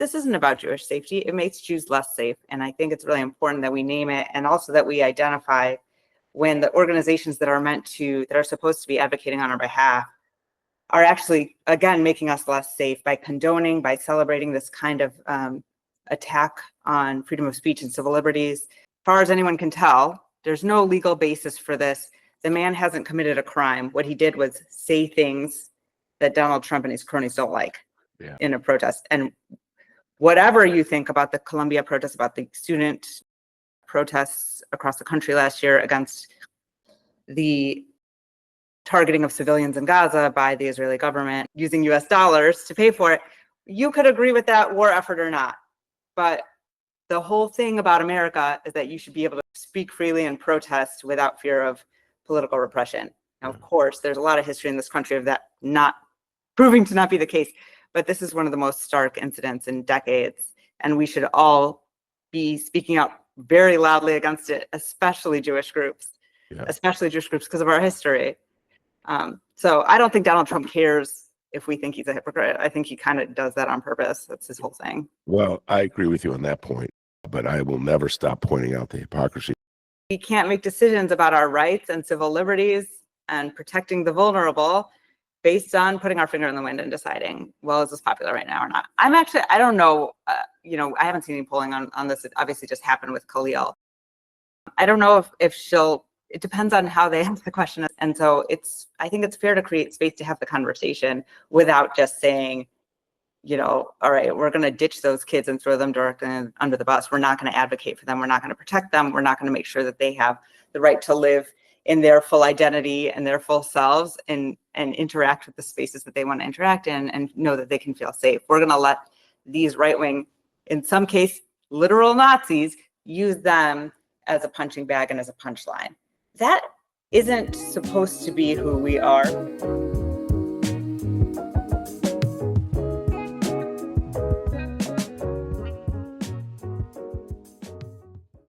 this isn't about Jewish safety. It makes Jews less safe. And I think it's really important that we name it, and also that we identify when the organizations that are supposed to be advocating on our behalf are actually, again, making us less safe by condoning, by celebrating this kind of attack on freedom of speech and civil liberties. As far as anyone can tell, there's no legal basis for this. The man hasn't committed a crime. What he did was say things that Donald Trump and his cronies don't like in a protest. And whatever you think about the Columbia protests, about the student protests across the country last year against the targeting of civilians in Gaza by the Israeli government using US dollars to pay for it, you could agree with that war effort or not. But the whole thing about America is that you should be able to speak freely and protest without fear of political repression. Now, of course, there's a lot of history in this country of that not proving to not be the case, but this is one of the most stark incidents in decades, and we should all be speaking out very loudly against it, especially Jewish groups, because of our history. So I don't think Donald Trump cares if we think he's a hypocrite. I think he kind of does that on purpose. That's his whole thing. Well, I agree with you on that point, but I will never stop pointing out the hypocrisy. We can't make decisions about our rights and civil liberties and protecting the vulnerable based on putting our finger in the wind and deciding, well, is this popular right now or not? I don't know, I haven't seen any polling on this. It obviously just happened with Khalil. I don't know if it depends on how they ask the question. And so I think it's fair to create space to have the conversation without just saying, all right, we're going to ditch those kids and throw them directly under the bus. We're not going to advocate for them. We're not going to protect them. We're not going to make sure that they have the right to live in their full identity and their full selves and interact with the spaces that they want to interact in and know that they can feel safe. We're going to let these right-wing, in some case, literal Nazis, use them as a punching bag and as a punchline. That isn't supposed to be who we are.